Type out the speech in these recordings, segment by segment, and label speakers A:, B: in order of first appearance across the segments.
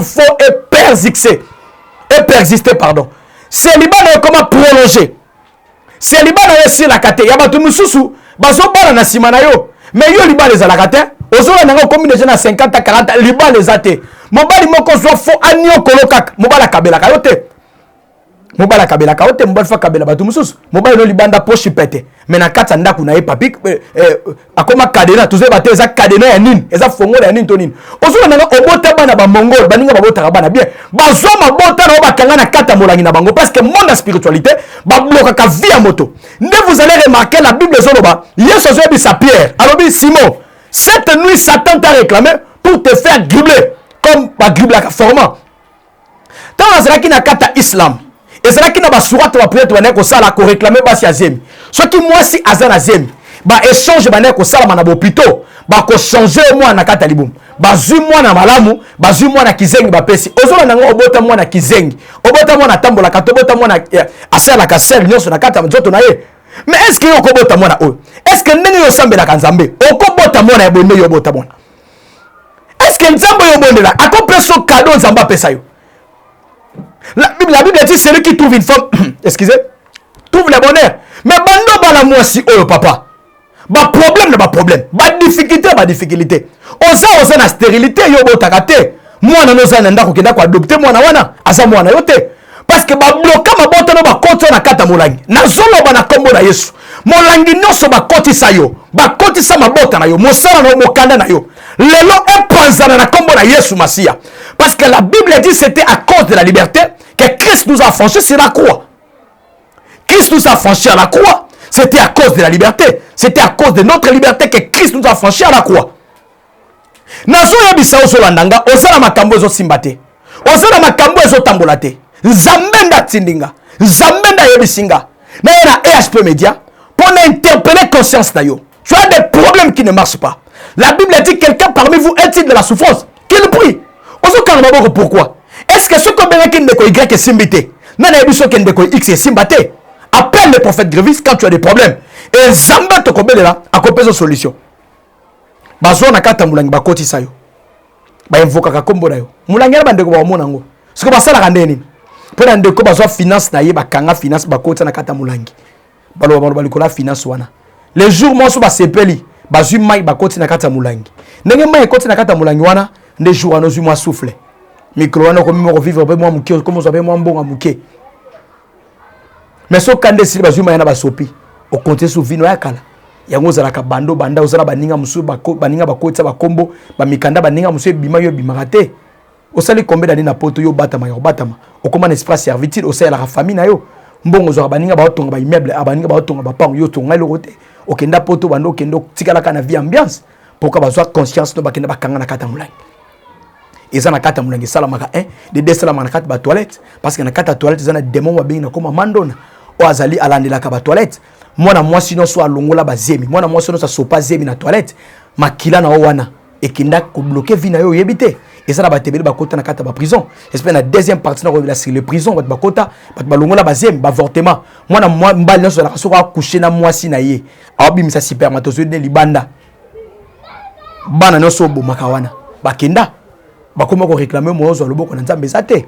A: faut persister, pardon. Célibat na comment prolonger. Célibat na sur la kate. Ya batu mususu bazo bana na sima na yo. Mais yo liba les ala kate. Ozola nanga combien de gens na 50 à 40 liba les ate. Mobali moko so fo anyo kolokaka. Mobala kabela kayote. Mobala kabela kayote mobali fa kabela batu mususu. Mobali no libanda poche pete. Mais na kata ndaku na ye papi akoma kadena tuze bate eza kadena ya nini eza fongola ya nini to nini ozola nanga obota bana ba mongol baninga babota bana bien bazo mabota na bakanga na kata molangi na bango parce que monde spiritualité ba bloka ka via moto nde vous allez remarquer la Bible zoloba Yesu zobi sa Pierre alobi Simon cette nuit Satan t'a réclamé pour te faire gribler comme ba gribler ka format tant azalaki na kata islam ezalaki na basurate ba prière to ko sala ko réclamer basi azemi soki mwasi azana zemi ba échange ba ko sala na bopito ba ko changer moi na kata libum ba zui moi na malamu ba zui moi na kizengi ba pesi ozola nango obota moi na kizengi obota moi na tambola kato obota moi na asala ka sel nyonso na kata nzoto na ye mais est-ce que yo ko bota moi na o est-ce que ndenge yo sambela ka nzambe okobota moi na bonne yo bota moi est-ce que nzambe yo bondela akopeso cadeau nzamba pesa yo. La Bible dit celui qui trouve une femme, excusez, trouve le bonheur. Mais bando bala moi si oh papa. Ba problème na ba problème. Ba difficulté. Oza na stérilité yo botakate. Moi na noza na ndako kenda ko adopter moi na wana. Asa moi na yote. Parce que ba bloka mabota no ba konto na kata molangi. Na zolo ba na kombo na Yesu. Molangi nyonso ba kotisa yo. Ba kotisa mabota na yo. Mosala na mokanda na yo. Lelo epanzana na kombo na Yesu Masia. Parce que la Bible dit c'était à cause de la liberté que Christ nous a franchi sur la croix. Christ nous a franchi à la croix. C'était à cause de la liberté. C'était à cause de notre liberté que Christ nous a franchi à la croix. Nazo yebisa ozolandanga, ozala makambo ezo simbate. Ozala makambo ezo tambolate. Nzambenda tindinga. Nzambenda yebisinga. Na yena EHP Media pour interpeller conscience na yo. Tu as des problèmes qui ne marchent pas. La Bible dit quelqu'un parmi vous est-il de la souffrance? Qu'il prie. Pourquoi? Est-ce que ce qu'on veut qu'il ne Y est simbité? Non, il y a qu'il ne X est simbate. Appelle le prophète Grévis quand tu as des problèmes. Et Zamba te kobe là, à copier une solution. Bazo na kata mulangi ba koti sayo. Ba invoka ka kombo na yo. Mulangi na bandeko ba omona ngo. Ce que basala ka ndeni. Pour ndeko bazo finance na ye ba kanga finance ba koti na kata mulangi. Balo ba likola finance wana. Les jours mo so ba sepeli, bazu mai ba koti na kata mulangi. Ndenge mai koti na kata mulangi wana. Des jours à nos mois souffle. Micro wana comme mo vivre be mo muke comme ça be mo mbonga muke. Mais so kande sili bazuma yana basopi. O compter sur vino ya kala. Yango zala ka bando banda ozala baninga musu baninga bakotsa bakombo ba mikanda baninga musu bima yo bimarate. Osali combien d'années na poto yo batama yo batama. O comment espace servitude osala la famille na yo. Mbongo zala baninga ba otonga ba immeuble abaninga ba otonga ba pang yo tonga le rote. Okenda poto bando kendo tikala kana vie ambiance. Pourquoi bazwa conscience no bakenda bakanga na kata mulai. Ils ont na kata mulangi sala maka de desala na kata ba toilette parce que na kata toilette ils ont démon wa binga comme mandona o azali alandela ka ba toilette mwana mwasi no so alongola ba zemi mwana mwasi no so sopa zemi na toilette makila na wana ekinda ko bloquer vina yo yebite et ça na ba tebeli ba kota na kata ba prison j'espère na deuxième partie na revela sur les prisons ba kota ba longola ba zemi ba avortement mwana mbali no so la so coucher na mwasi na ye abimisa spermatozoïde ne libanda bana no so bo makawana bakenda bakoma ko réclamer mozo loboko na nzambe zate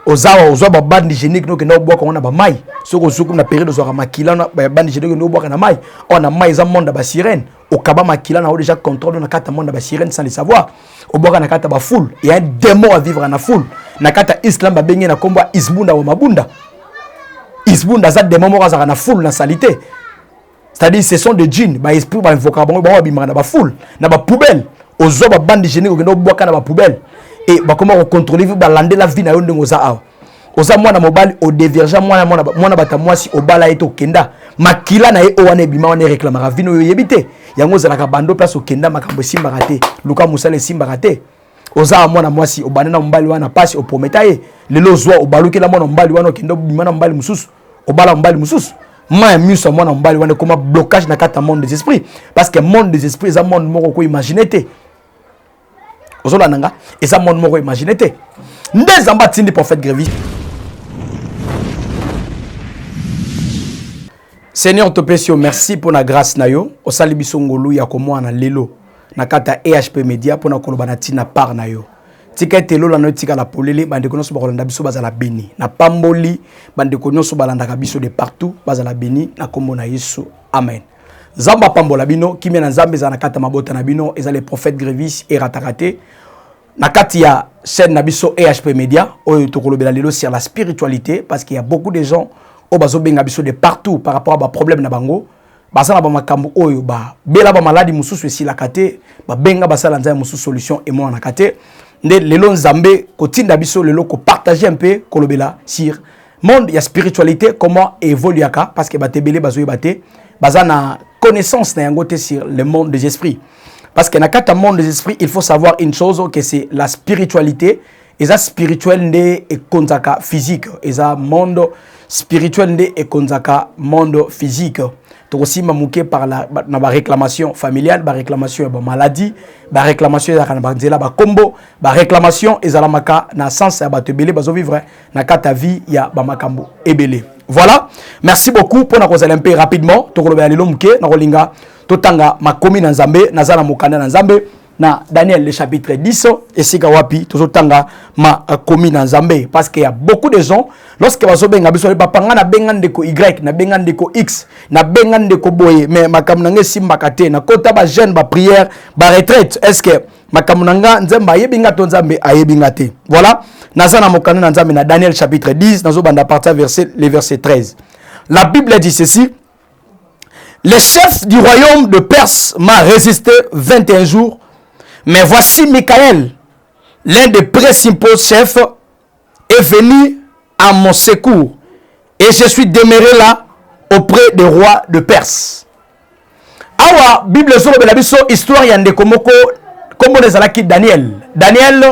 A: ozawa ozwa ba bande hygiénique no ke no bwaka na ba mai soko suku na période zo makila na ba bande hygiénique no bwaka na mai on a mai za monde ba sirène okaba makila na o déjà contrôle na kata monde ba sirène sans le savoir o bwaka na kata ba foule il y a un démon à vivre na foule na kata islam ba bengi na kombo isbunda wa mabunda isbunda za démon mo za na foule na salité c'est-à-dire ce sont des djinns ba esprit ba invoca ba bimana na ba foule na ba poubelle ozo ba bande hygiénique okendo bwaka na ba poubelle et ba comment contrôler vous ba lander la vie na yo ndenge oza awa oza mwana mobali o dévergent mwana bata mwasi obala eto kenda makila na ye o wana bima wana réclamera vino yo yebite yango zala ka bando place okenda makambo simba raté luka musale simba raté oza mwana mwasi obana na mbali wana pasi o prometa ye lelo zwa obaluki la mwana mbali wana okenda bima na mbali mususu obala mbali mususu ma miso mwana mbali wana comme blocage na kata monde des esprits parce que monde des esprits ça monde moko ko imaginer te ozola nanga et ça monde moko imaginer te ndeza mbatindi prophète Grévis. Seigneur Topesio, merci pour la grâce na yo osali biso ngolu ya komwa na lelo na kata EHP Media pour na koloba na tina par na yo tika telo la notika la polele bande kono so bakolanda biso bazala béni na pamboli bande kono so balanda biso de partout bazala béni na kombo na Yesu amen. Zamba pambola bino kimia na nzambe za na kata mabota na bino eza les prophètes Grévis et Ratakate na kati ya chaîne na biso EHP Media oyo tokolobela lelo sur la spiritualité parce qu'il y a beaucoup de gens au bazo benga biso de partout par rapport à ba problème na bango basala ba makambo oyo ba bela ba maladie mususu esi la kate ba benga basala nzambe mususu solution et moi na kate nde lelo nzambe kotinda biso lelo ko partager un peu kolobela sur monde ya spiritualité comment évoluer parce que ba tebele bazo yebate bazana connaissance na yango te sur le monde des esprits. Parce que dans le monde des esprits, il faut savoir une chose, que c'est la spiritualité. Et ça spirituel n'est konzaka physique. Et ça monde spirituel n'est konzaka monde physique. Donc aussi mamouké par la réclamation familiale, la réclamation de maladie, la réclamation de combo, la réclamation et la maka na sens ya batebele bazo vivre na kata vie ya ba makambo ebele. Voilà. Merci beaucoup pour nous aller un peu rapidement. Tokoloba lelo muke na kolinga totanga makomi na nzambe nazala mokanda na nzambe na Daniel le chapitre 10 et sika wapi tozotanga makomi na nzambe parce qu'il y a beaucoup de gens lorsque bazo benga biso ba panga na benga ndeko y na benga ndeko x na benga ndeko boye mais makam nanga simbaka te na kota ba jeune ba prière ba retraite est-ce que makam nanga nzamba yebinga to nzambe ayebinga te. Voilà. Nazana mokanda na nzambe na Daniel chapitre 10 nazo banda partir le verset 13. La Bible dit ceci: le chef du royaume de Perse m'a résisté 21 jours, mais voici Michael, l'un des principaux chefs, est venu à mon secours, et je suis demeuré là auprès des rois de Perse. Awa Bible solo belabiso histoire yande komoko kombo nezalaki Daniel. Daniel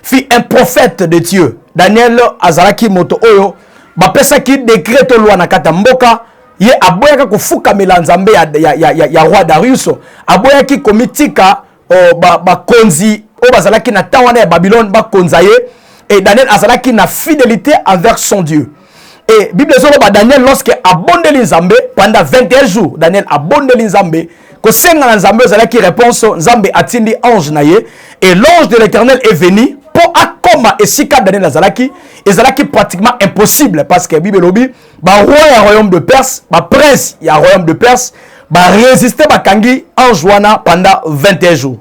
A: fut un prophète de Dieu. Daniel azalaki moto oyo bapesa ki décret to loi na kata mboka. Ye aboyaka kufuka melanzambe ya roi Darius. Aboyaki komitika ba konzi o bazalaki na tawana ya Babylone ba konzaye. Et Daniel azalaki na fidélité envers son Dieu. Et Bible solo ba Daniel lorsque abondeli nzambe pendant 21 jours, Daniel abondeli nzambe ko senga nzambe azalaki réponse nzambe atindi ange na ye et l'ange de l'Éternel est venu pour akoma et sika Daniel azalaki ezalaki pratiquement impossible parce que Bible lobi ba roi ya royaume de Perse, ba prince ya royaume de Perse ba résister ba kangi ange wana pendant 21 jours.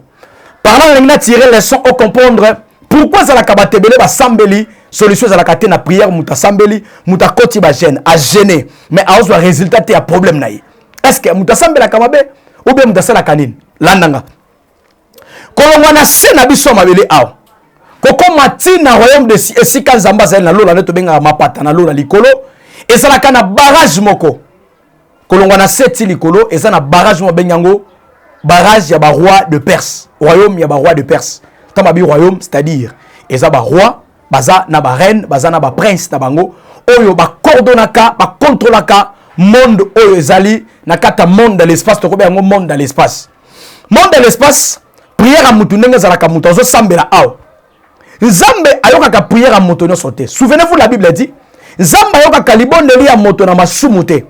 A: Parlant on a tiré leçon au comprendre pourquoi zalaka ba tebele ba sambeli solution zalaka te na prière muta sambeli muta koti ba gêne a gêner mais a ozo résultat te ya problème na ye. Est-ce que muta sambela kamabe ou bien muta sala kanine landanga kolongwana se na biso mabele aw koko mati na royaume de esika nzamba za na lola neto benga mapata na lola likolo ezalaka na barrage moko kolongwana se ti likolo eza na barrage mo benyango barrage ya ba roi de Perse, royaume ya ba roi de Perse. Tama bi royaume c'est-à-dire eza ba roi baza na ba reine baza na ba prince na bango oyo ba coordonnaka ba contrôlaka monde oyo ezali na kata monde de l'espace to ko bengo monde de l'espace. Monde de l'espace prière à mutu ndenge zalaka mutu zo sambela aw. Nzambe ayokaka prière à mutu no sote. Souvenez-vous la Bible dit Nzambe ayokaka libondeli ya mutu na masumu te.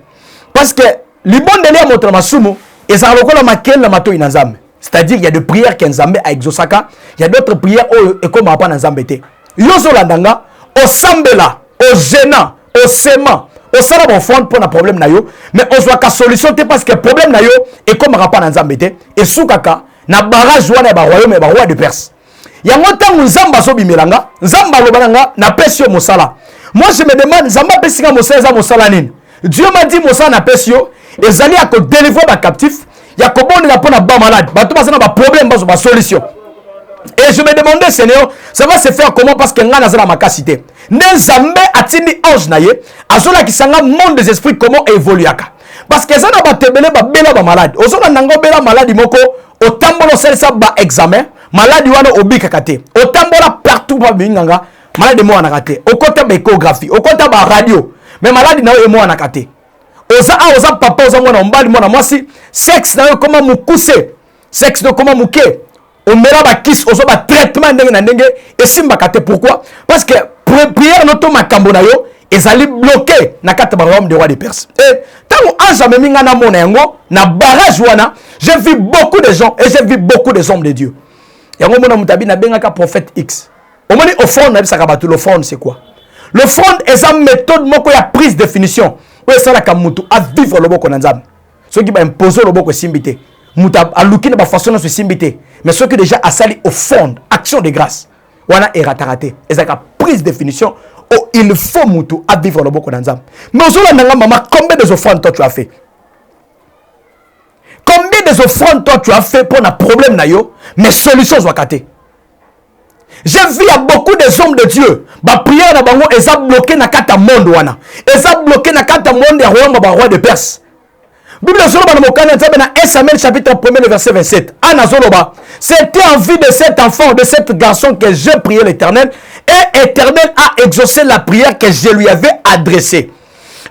A: Parce que libondeli ya mutu na masumu ezala lokola makel na mato ina Nzambe. C'est-à-dire il y a des prières que Nzambe a exaucaka, il y a d'autres prières et comme pas na Nzambe te. Yozo landanga o sambela, o gênant, au sément, au sala bon fond pour un problème na yo, mais on soit ka solution te parce que problème na yo et comme rapa na Nzambe te et soukaka na barrage wana ba royaume et ba roi de Perse. Yango tangu Nzamba so bimelanga, Nzamba lobananga na pesio mosala. Moi je me demande Nzamba pesinga mosala za mosala nini? Dieu m'a dit mosala na pesio ezali à ko délivrer ba captif, ya ko bonela pour na ba malade, ba to ba na ba problème ba solution. Et je me demandais, Seigneur, ça va se faire comment parce que nga nazala makasité. Nzambe atindi ange na ye, azola kisanga monde des esprits comment évoluaka. Parce que ça na ba tebele ba bela ba malade. Ozola nango bela malade moko, otambolo selsa ba examen, malade wana obika kate. Otambola partout ba binganga, malade mo wana kate. Okota ba échographie, okota ba radio, mais malade na yo mo wana kate. Oza papa oza mwana mbali mwana mwasi, sexe na yo comment mukuse, sexe de comment muke. On met là kiss on ba traitement ndenge na ndenge et simba kate pourquoi parce que prière noto makambo na yo ezali bloqué na kata ba royaume de roi de Perse et tant ange meminga na mona yango na barrage wana j'ai vu beaucoup de gens et j'ai vu beaucoup des hommes de Dieu yango mona mutabi na benga ka prophète X Au moins, au fond, le fond, c'est quoi? Le fond est une méthode qui a prise définition. Où est-ce que Kamutu a vivre le boko nanzam? Ceux qui va imposer le boko simbité. Muta a looké de façon de simbité. Mais ceux qui déjà a sali au fond, action de grâce. Wana est raté. Et ça a prise définition. Oh, il faut Mutu à vivre le boko nanzam. Mais aujourd'hui, maman, combien de offrandes toi tu as fait? Combien de offrandes toi tu as fait pour un problème nayo? Mais solutions sont catées. J'ai vu à beaucoup des hommes de Dieu. Ba prière na bango eza bloqué na kata monde wana. Eza bloqué na kata monde ya roi de Perse. Bible zoloba na mokana nzambe na 1 Samuel chapitre 1 le verset 27. Ana zoloba, c'était en vue de cet enfant, de cet garçon que j'ai prié l'Éternel et l'Éternel a exaucé la prière que je lui avais adressée.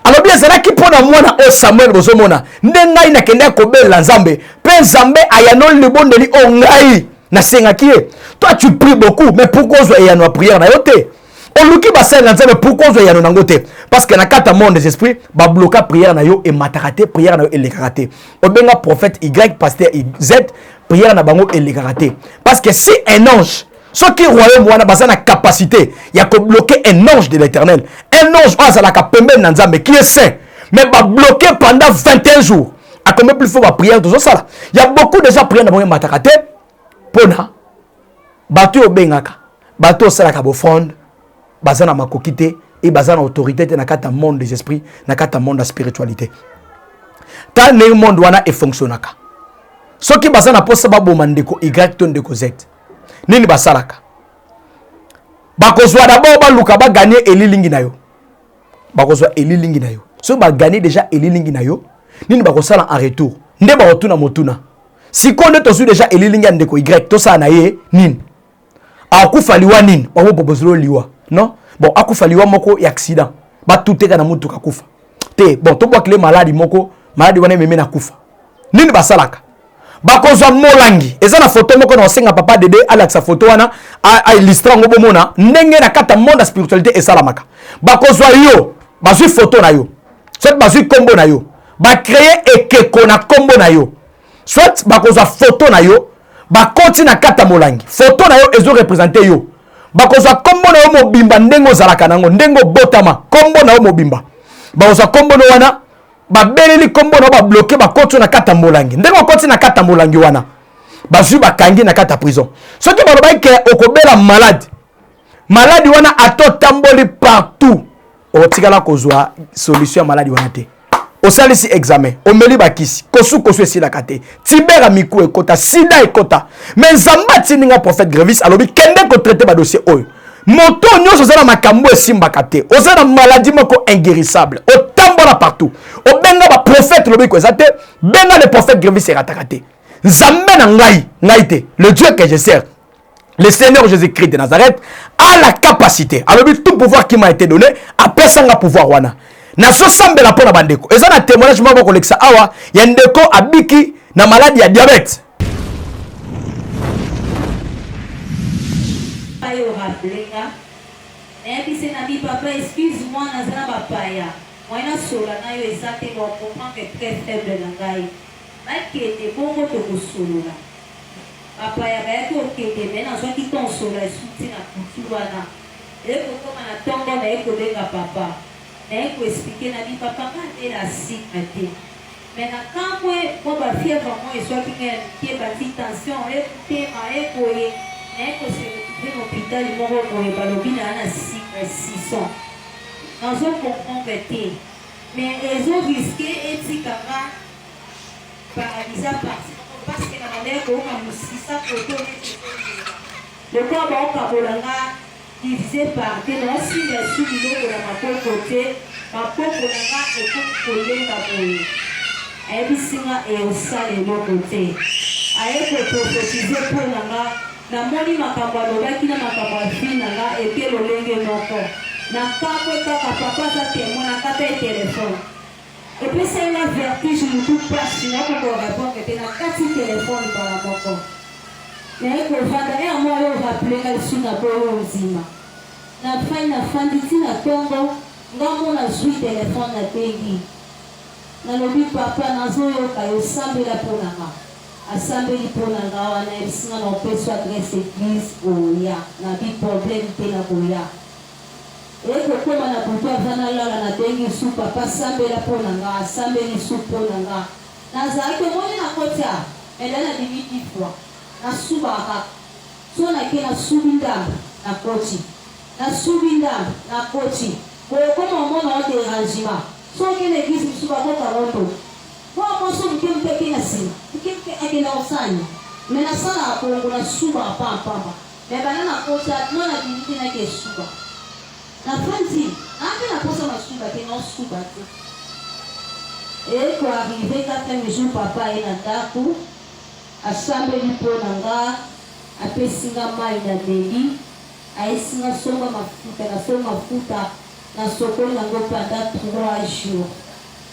A: Alors bien c'est là qui pona mwana o Samuel bozomona. Ndengai na kende ko bela nzambe. Pe nzambe ayano libondeli o ngai. Na sengaki. Toi tu pries beaucoup mais pourquoi zo ayano prière na yote? Oluki basel nzambe pourquoi zo ayano nangote? Parce que na kata monde des esprits ba bloquer prière na yo et matakate prière na yo et le karaté. Obenga prophète Y pasteur Z prière na bango et le karaté. Parce que si un ange ce qui royaume wana basa na capacité il y a que bloquer un ange de l'Éternel. Un ange a la kapembe na nzambe qui est saint mais va bloquer pendant 21 jours. À combien plus faut va prière tout ça là. Il y a beaucoup de gens prière na bango matakate pona bato obengaka bato sala ka bofond bazana makokite et bazana autorité na kata monde des esprits na kata monde de spiritualité ta ne monde wana e fonctionnaka soki bazana posa baboma ndeko y to ndeko z nini basalaka bakozwa d'abord baluka ba gagner elilingi na yo bakozwa elilingi na yo so ba gagner déjà elilingi na yo nini bakosala en retour nde ba retourna motuna si konde to su déjà elilingi ndeko y to sa na ye nini akufa liwa nini ba bobozolo liwa non bon akufa liwa moko ya accident ba tuteka na mutu kakufa te bon to bwa maladi moko maladi wana meme na kufa nini basalaka bakozwa molangi eza na photo moko na osenga papa dede ala sa photo wana a illustre ngo bomona ndenge na kata monde spiritualité esalamaka bakozwa yo bazwi photo na yo soit bazwi kombo na yo ba créer ekeko na kombo na yo soit bakozwa photo na yo ba konti na kata molangi photo na yo ezo représenter yo bakozwa kombo na yo mobimba ndengo zalaka nango ndengo botama kombo na yo mobimba bakozwa kombo na wana babeleli kombo na ba bloquer ba konti na kata molangi ndengo konti na kata molangi wana bazwi bakangi na kata prison soki balobai ke okobela malade wana ato tamboli partout otikala kozwa solution ya malade wana te osalisi examen omeli bakisi kosu esila kate tibera miku ekota sida ekota mais nzamba tininga prophète Grevis alobi kende ko traiter ba dossier oyo moto nyonso zala makambo esimbaka te ozala maladie moko inguérissable otambola partout obenga ba prophète lobi ko ezate benga le prophète Grevis erataka te nzambe na ngai te le Dieu que je sers le Seigneur Jésus-Christ de Nazareth a la capacité alobi tout pouvoir qui m'a été donné après ça nga pouvoir wana na so sambela pona bandeko eza na témoignage moko kolekisa awa ya ndeko abiki na maladie ya diabète
B: ayo rappelenga ebise na bi papa excuse-moi nazana bapaya moina sola na yo ezate ko comprendre que très faible na ngai bakete bongo to kosolola bapaya ba ko kete mena so ki konsola suti na kutu wana eko koma na tongo na eko denga papa na ko expliquer na bi papa ma de la sikate mais na kamwe ko ba fièvre mo e so ki ba tension e tema e ko e na ko se retrouver dans l'hôpital moko ko e balobi na 600 na zo comprendre te mais ezo risquer etikanga paralisa parce que na mane ko ma musisa ko to le corps ba ka bolanga divisé par deux, non, si les sous-bilons de la côté, ma pauvre nana est pour coller la boue. Elle dit et au sale de l'autre côté. Elle est prophétisée pour nana, na moni makabaloba qui n'a pas fini nana et puis le lingue moko. Na kamwe kaka papa za témoin na kata téléphone. Et puis c'est une vertige, je ne trouve pas sinon qu'on répond que tu n'as qu'à téléphone par la moko. Mais que fanda à moi on rappeler qu'elle sous na boyo nzima na fai na fandi tina tongo ngamo na zui téléphone na tengi na lobi papa na zoyo kayo sambela ponanga asambeli mpona nga wana ebisinga na opeso adresse église oya na biproblème te na koya ekokoma na butu aza nalala na bengi su papa asambela mpona nga asambeli su mpona nga nazalaki omoni na kotya eda na dimidi fois nasubaka so nake nasubi ndambo na koti nasubi ndambo na koti boyokoma omona o dérangement so okende église mosusu bakoka moto moso mke ake na nsima mke ake na osani me nasalaka kongo nasubaka pampamba me bana na koti no na dimidi nake esuba na franti nape naposa masuba te naosuba te ekoarrive 4 jours papa ye na ndako asambeli mpo na nga apesinga mai na deli ayesinga songa mafuta nasonga mafuta nasokoli yango pendant 3 jours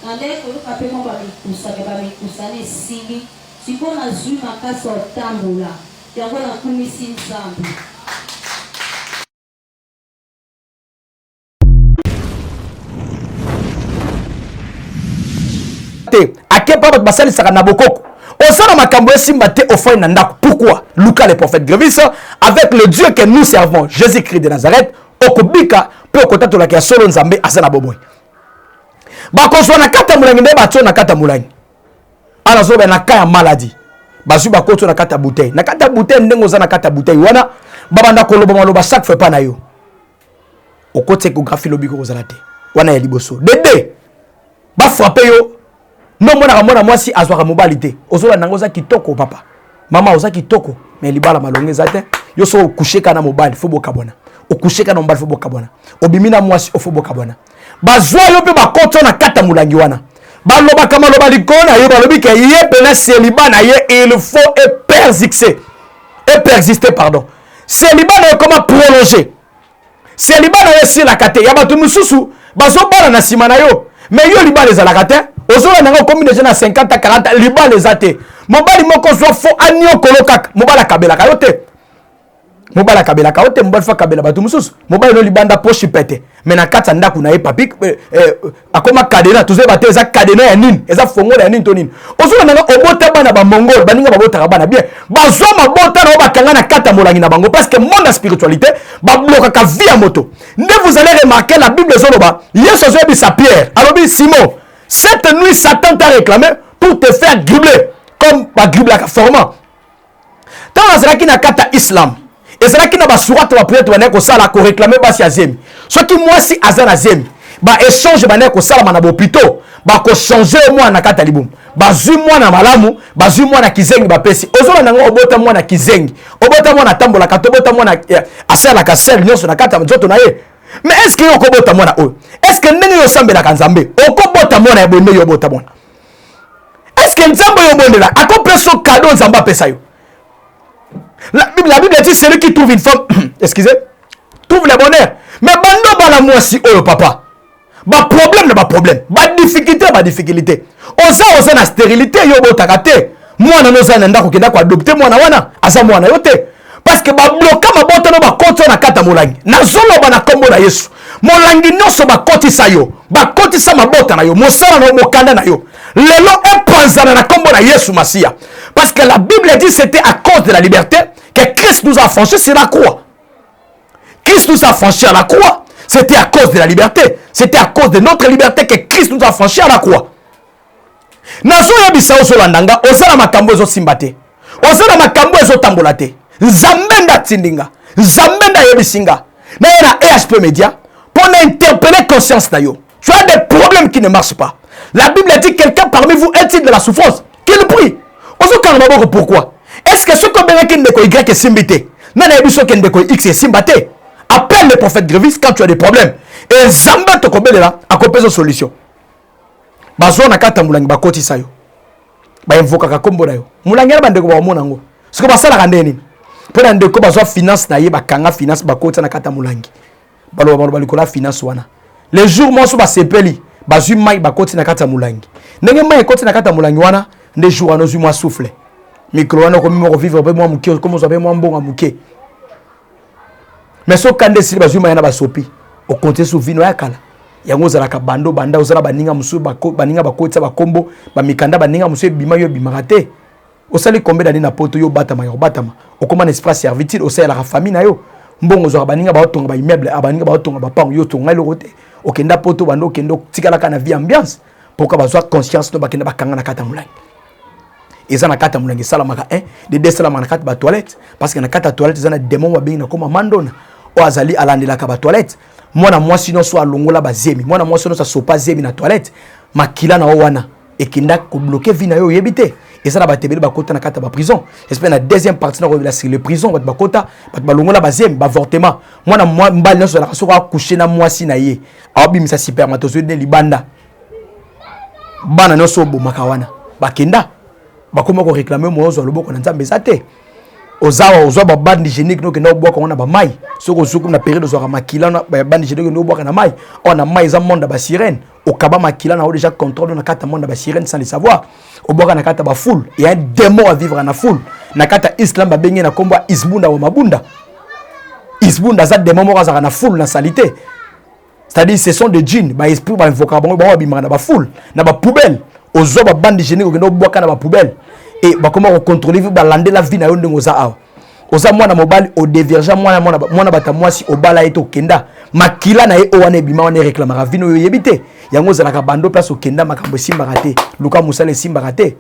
B: na nde koyoka mpe mo bamikusa me bamikusa na esili sikoyo nazwi makasi ya kotambola yango nakumisi nzambe
A: ake pa bato basalisaka na bokoko osala makambo esimba te ofai na ndako. Pourquoi? Lucas le prophète Grévis, avec le Dieu que nous servons, Jésus-Christ de Nazareth, okobika pe okotatolaka ya solo nzambe aza na bomoi bakozwa na kata mulangi nde batyo na kata mulangi ana zobe na kaya maladie bazwi bakoto na kata bouteille na kata bouteille ndengo za na kata bouteille wana babanda koloba maloba chaque fois pa na yo okote échographie lobiko kozala te wana ya liboso dede ba frapper yo non mona mwasi azwaka mobali te ozola nango za kitoko papa mama oza kitoko mais libala malonge za te yo so kusheka na mobali fo bokabona okusheka na mobali fo bokabona obimina mwasi ofo bokabona bazwa yo pe bakoto na kata mulangi wana baloba kama loba likona yo balobi ke ye pena célibat na ye il faut persister pardon célibat na yo comment prolonger célibat na ye si la kate ya batu mususu bazo bana na sima na yo mais yo libala ezalaka te ozola nanga komi deja na 50 40 libala eza te mobali moko zwa fo aniokolo kaka mobali akabelaka yo te mobali akabelaka yo te mobali fo akabela bato mosusu mobali no libanda poche pete me na kati ya ndako na ye papi akoma kadena tozoyeba te eza kadena ya nini eza fongola ya nini to nini ozola nanga obota bana bamongole baninga babotaka bana bien bazwa mabota na oyo bakanga na kati ya molangi na bango parce que monde ya spiritualité bablokaka vie ya moto nde vous allez remarquer la Bible ezoloba yesu azoyebisa Pierre alobi Simon cette nuit Satan t'a réclamé pour te faire gribler comme bagriblaka formant tant azalaki na kata islam ezalaki na basurate bapriete banaye kosala koréclame basi ya zemi soki mwasi aza na zemi baéchange banaye kosalama na bopito bakochange mwana na kata libumu bazwi mwana malamu bazwi mwana kizengi bapesi ozola nango obota mwana kizengi obota mwana atambolaka to obota mwana asalaka sel nyonso na kata nzoto na ye mais est ce que yo okobota mwana oyo est ce que ndenge yo osambelaka nzambe okobota mwana ya bonde yo obota mwana est ce que nzambe yo obondela akopesa cadeau nzambe apesa yo la Bible dit celui qui trouve une femme excusez trouve le bonheur mais bando bala mwasi oyo papa ba problème na ba problème ba difficulté oza na stérilité yo botaka te mwana noza na ndako kenda ko adopter mwana wana aza mwana yo te parce que ba bloka mabota no ba koto na kata molangi na zolo bana kombo na Yesu molangi nyonso ba kotisa yo ba kotisa mabota na yo mosala na mokanda na yo lelo epanzana na kombo na Yesu Masia parce que la Bible dit c'était à cause de la liberté que Christ nous a franchi sur la croix. Christ nous a franchi à la croix. C'était à cause de la liberté. C'était à cause de notre liberté que Christ nous a franchi à la croix. Nazo yebisa ozolandanga ozala makambo ezo simbate. Ozala makambo ezo tambolate. Nzambenda tindinga. Nzambenda yebisinga. Na yena EHP Media pour interpeller conscience na yo. Tu as des problèmes qui ne marchent pas. La Bible dit quelqu'un parmi vous est-il de la souffrance? Qu'il prie. Ozo kanaboko pourquoi? Est-ce que ce qu'on veut qu'il ne soit Y est simbité? Non, il y a qu'il ne soit X est simbaté. Appelle le prophète Grévis quand tu as des problèmes. Et Zamba te kobele là, à copier une solution. Bazo na kata mulangi bakoti sayo. Ba invoka ka kombo na yo. Mulangi na bandeko ba omona ngo. Ce que basala ka ndeni. Pour ndeko bazo finance na ye bakanga finance bakoti na kata mulangi. Balo balikola finance wana. Les jours mo so ba sepeli, bazu mai bakoti na kata mulangi. Ndenge mai koti na kata mulangi wana, nde jours wana zu moi souffle. Micro wana comme moi vivre pe moi muke comme ça pe moi mbonga muke. Mais so kande sili bazu mai na basopi. O compter sur vino ya kala. Yango zala ka bando banda ozala baninga musu baninga bakoti bakombo bamikanda baninga musu bima yo bimarate. Au sali combien d'années na poto yo batama yo batama. Au comment esprit servitude au sein la famille na yo. Mbongo zo baninga ba tonga ba immeuble abaninga ba tonga ba pang yo tonga le côté. Okenda poto bando kendo tikala kana vie ambiance. Pourquoi ba soit conscience no bakenda bakanga na kata mulai. Eza na kata mulai sala maka de desala na kata ba toilette parce que na kata toilette eza na démon ba binga koma mandona. O azali alandela ka ba toilette. Mwana mwasi no so alongola ba zemi. Mwana mwasi no so sopa zemi na toilette. Makila na wana. Et qui n'a que bloqué vina yo yebité et ça na ba tebeli ba kota na kata ba prison j'espère na deuxième partie na revela sur les prisons ba kota ba longola ba zem ba avortement moi mbali na so la so coucher na mwasi na ye abi misa spermatozoïde de libanda bana no so bo makawana ba kenda ba koma ko réclamer mo zo loboko na nzambe zate ozawa ozwa ba bande hygiénique no kenda obwaka wana ba mai soko suku na période zo makila na ba bande hygiénique no obwaka na mai on a mai za monde ba sirène au kaba makila na déjà contrôle na kata monde ba sirène sans le savoir obwaka na kata ba foule il y a un démon à vivre na foule na kata islam ba bengi na kombo isbunda wa mabunda isbunda za démon mo za na foule na salité c'est-à-dire ce sont des djinns ba esprit ba invoca ba bimana na ba foule na ba poubelle ozwa ba bande hygiénique kenda obwaka na ba poubelle et bah comment on contrôle ba lander la vie na yo ndenge oza awa oza mwana mobali au divergent mwana bata mwasi obala eto kenda makila na ye o wana bima wana réclamera vino yo yebite yango zala ka bando place o kenda makambo simba raté luka musale simba raté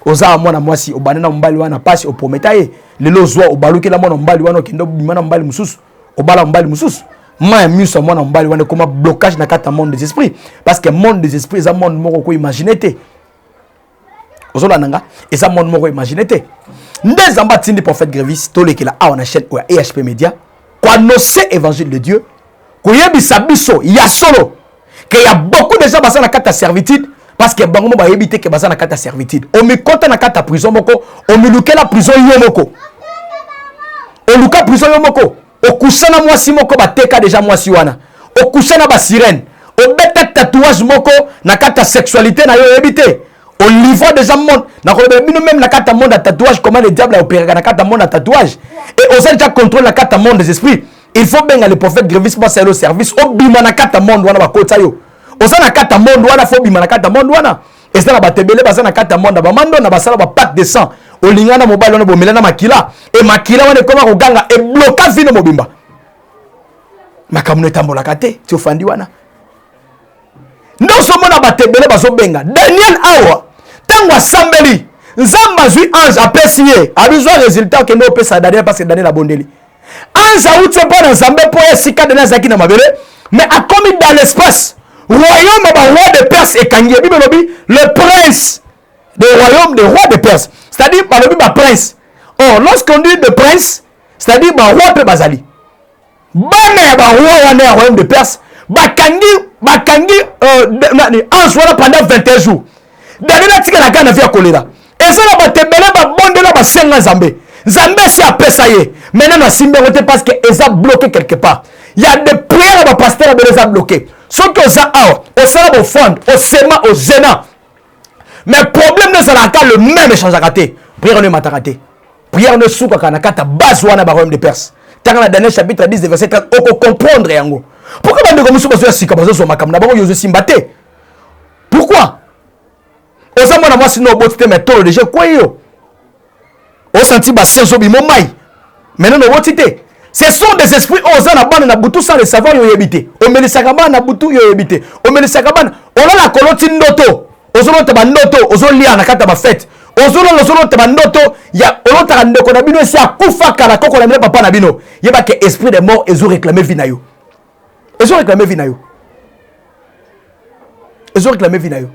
A: oza mwana mwasi obana na mbali wana pasi o prometa ye lelo zwa obaluki la mwana mbali wana kenda bima na mbali mususu obala mbali mususu ma miso mwana mbali wana comme blocage na kata monde des esprits parce que monde des esprits za monde moko ko imaginer te nanga et ça monde moko imaginer te ndez amba tindi prophète Grévis to lekela a na chaîne ou EHP Media ko annoncer évangile de Dieu ko yebisa biso ya solo que y a beaucoup de gens basana na kata servitude parce que bango ba yebite que basana na kata servitude on me compte na kata prison moko on me luka la prison yo moko on luka prison yo moko o kusana mwasi moko bateka déjà mwasi wana o kusana ba sirène o beta tatouage moko na kata sexualité na yo yebite au livre des monde na même la carte monde à tatouage comment le diable a opéré na carte monde à tatouage et aux déjà contrôle la carte monde des esprits il faut bien le prophète Grévis passer le service au bima na carte monde wana ba kota yo aux na carte monde wana faut bima na carte monde wana et ça na ba tebele ba na carte monde ba mando na ba sala ba pack de sang au lingana mobile wana bo melana makila et makila wana comment koganga et bloquer vino mobimba makamune tambola kate ti ofandi wana ndo so mona ba tebele ba so benga Daniel awa tango asambeli nzamba zui ange apesiye abizwa résultat que no pesa Daniel parce que Daniel abondeli ange autre pas dans nzambe po esika Daniel zaki na mabele mais a commis dans l'espace royaume ba roi de Perse et kangi bible lobi le prince du royaume des rois de Perse c'est-à-dire par lobi ba prince oh lorsqu'on dit de prince c'est-à-dire ba roi pe bazali bana ba roi wana royaume de Perse bakangi ange wana pendant 21 jours Daniel a tika na kana via choléra et ça na batebele ba bondela ba senga nzambe si apesa ye maintenant na simbe wote parce que eza bloqué quelque part il y a des prières ba pasteur ba eza bloqué ce que ça a au sala au fond au sema au zena mais problème ne sera pas le même échange à rater prière ne mata raté prière ne souka kana kata base wana ba royaume de Perse tant dans Daniel chapitre 10 verset 4 on peut comprendre yango pourquoi ba ndeko musu bazo sika bazo makam na bango yozo simbate pourquoi oza mwana mwasi no botite metolo déjà quoi yo o senti ba senso bi momai maintenant no botite ce sont des esprits oza na bana na butu sans le savoir yo yebite o melisaka bana na butu yo yebite o melisaka bana ona la koloti ndoto ozolota ba ndoto ozolia na kata ba fête ozolota ba ndoto ya olota ndeko na bino si akufa kala koko na mele papa na bino yeba ke esprit de mort ezo réclamer vie na yo ezo réclamer vie na yo ezo réclamer vie na yo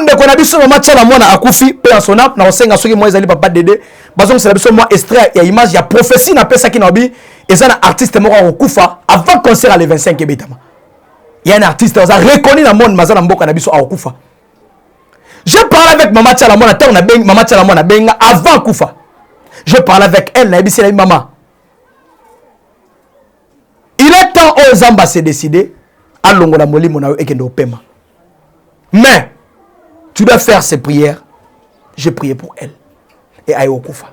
A: ndeko na biso mama tshela mwana akufi pe en son âme na osenga soki moi ezali papa dede bazong c'est la biso moi extrait ya image ya prophétie na pesa ki na bi ezana artiste moko akufa avant concert à le 25 ebetama il y a un artiste oza reconnu na monde mazana mboka na biso akufa je parle avec mama tshela mwana tant na beng mama tshela mwana benga avant kufa je parle avec elle na bisi la maman il est temps aux zamba se décider à longola molimo na ekendo opema mais tu dois faire ces prières. J'ai prié pour elle. Et aïe okufa.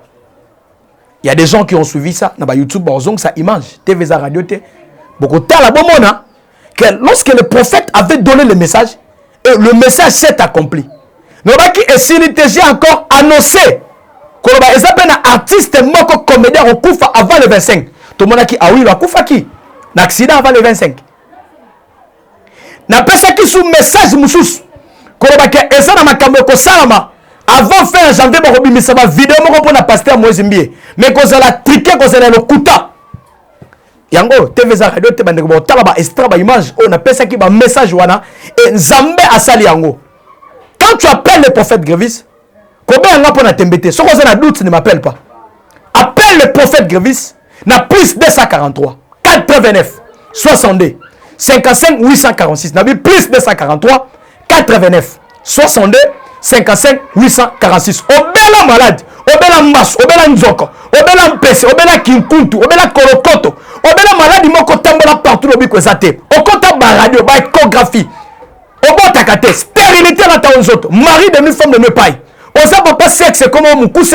A: Il y a des gens qui ont suivi ça. Dans YouTube, bazong ça image. TV za radio te. Beaucoup de la bomona. Que lorsque le prophète avait donné le message, et le message s'est accompli. nobaki esili TG encore annoncé koloba eza pe na artiste moko comédien okufa avant le 25 tomonaki awilo akufaki na accident avant le 25 na pesaki sous message mususu koloba ke eza na makambo kosalama avant fin janvier bakobimisa ba vidéo moko mpona pasteur Moïse Mbie mais kozala triqué kozala lokuta yango TV za radio te bandeko botala ba extra ba image on a pesaki ba message wana et Nzambe asali yango. Quand tu appelles le prophète Grévis, combien on a pour na tembete? Si on a doute, ne m'appelle pas. Appelle le prophète Grévis, na plus 243 89 62 55 846. N'a plus 243 89 62 55 846. Obela malade, obela mas, obela nzoko, obela mpese, obela kinkuntu, obela korokoto, obela malade moko tambola partout lobi ko zate. Okota ba radio, ba échographie. Obotakate, stérilité na ta nzoto. Mari de femme de me paille. Osa papa sexe comme on mukuse.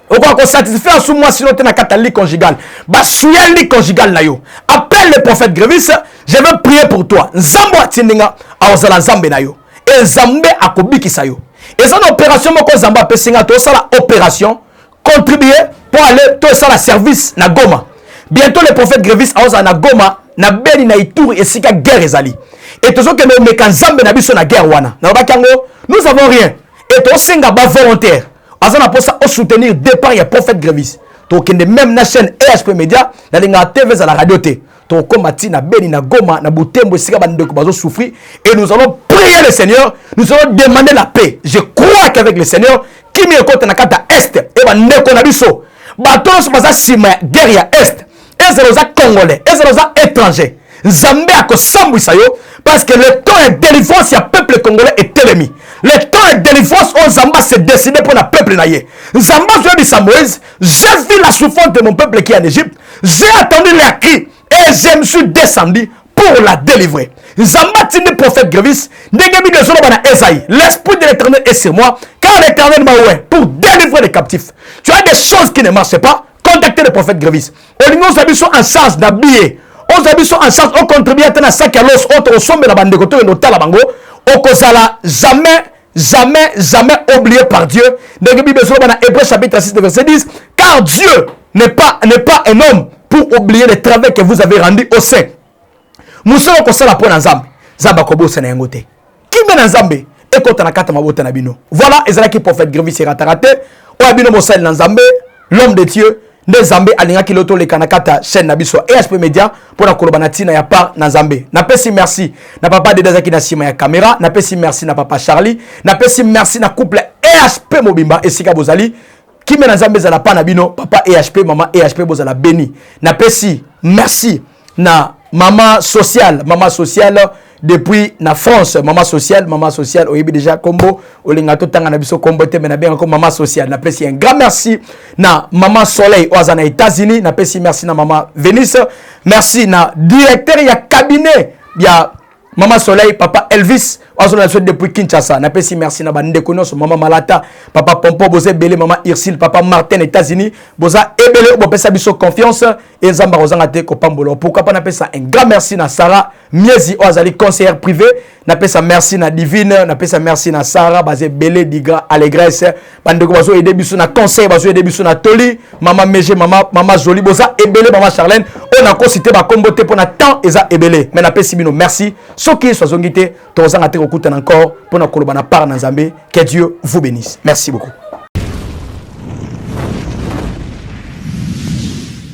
A: Oko ko satisfaire sous moi sinon na katali conjugale. Ba suyali conjugale na yo. Appelle le prophète Grévis, je veux prier pour toi. Nzambo atindinga awzala nzambe na yo. Et nzambe akobikisa yo. Et ça opération moko nzamba pesinga to sala opération contribuer pour aller to sala service na Goma. Bientôt le prophète Grévis awza na Goma na Beni na Ituri et sika guerre ezali. Et tout ce que nous mettons na biso na guerre wana. Nous avons rien. Et tout singa ba volontaire. Azana pour ça soutenir départ ya prophète Grévis. To kende même na chaîne EHP Media na linga TV za la radio te. To komati na Beni na Goma na Butembo sika bandeko bazo souffrir et nous allons prier le Seigneur, nous allons demander la paix. Je crois qu'avec le Seigneur qui me compte na kata est et ba ndeko na biso. Ba tono baza sima guerre ya est. Ezeloza congolais, ezeloza étranger. Nzambe akosambwisa yo parce que le temps de délivrance ya peuple congolais est ennemi. Le temps de délivrance on Nzamba s'est décidé pour le peuple naïe. Nzamba je dis à Moïse, j'ai vu la souffrance de mon peuple qui est en Égypte, j'ai attendu les cris et je me suis descendu pour la délivrer. Nzamba tindi prophète Grévis, ndegebi de zolo bana Esaïe, l'esprit de l'Éternel est sur moi, car l'Éternel m'a oué pour délivrer les captifs. Tu as des choses qui ne marchent pas, contactez le prophète Grévis. Olingo sabi sont en charge d'habiller. On sont en charge, on contribue à un sac à l'os, on sommet la bande de côté, on la bango, on kosala jamais oublié par Dieu. Dans la Bible, Hébreux chapitre 6, verset 10, car Dieu n'est pas un homme pour oublier le travail que vous avez rendu au sein. Moussa kosala pour Nzambe, Zamba kobo sena yangote. Qui met Nzambe? Et quand on a kata mabota nabino. Voilà, Ezra qui prophète Grévis sera raté. Oabino Moussa Nzambe, l'homme de Dieu. Nzambe alinga kiloto le kanakata chaîne nabiso EHP Media pour la kolobanatina ya part na Nzambe. Na pesi merci na papa de Dazaki na sima ya caméra, na pesi merci na papa Charlie, na pesi merci na couple EHP Mobimba esika bozali qui me Nzambe za la pa na bino papa EHP maman EHP bozala béni. Na pesi merci na maman sociale depuis na France maman sociale oyebi déjà combo olingato tanga na biso combo te na bien comme maman sociale na pesi un grand merci na maman Soleil aux États-Unis na pesi merci na maman Venice merci na directeur ya cabinet ya maman Soleil papa Elvis aux depuis Kinshasa na pesi merci na bande konoso maman Malata papa Pompo boze belé maman Irsil papa Martin États-Unis boza ebele bo pesa biso confiance et Zamba rozanga te ko pambolo pourquoi pas na pesa un grand merci na Sarah Miezi Ozali conseillère privée na pesa merci na Divine na pesa merci na Sarah bazé belé digra allégresse bande ko bazo aider biso na conseil bazo aider biso na Toli maman Meje maman Jolie boza ebele maman Charlène on a cité ba kombote pour na temps eza ebele mais na pesi bino merci soki sozongité tozanga te kokuta encore pour na kolobana par na Nzambe que Dieu vous bénisse merci beaucoup.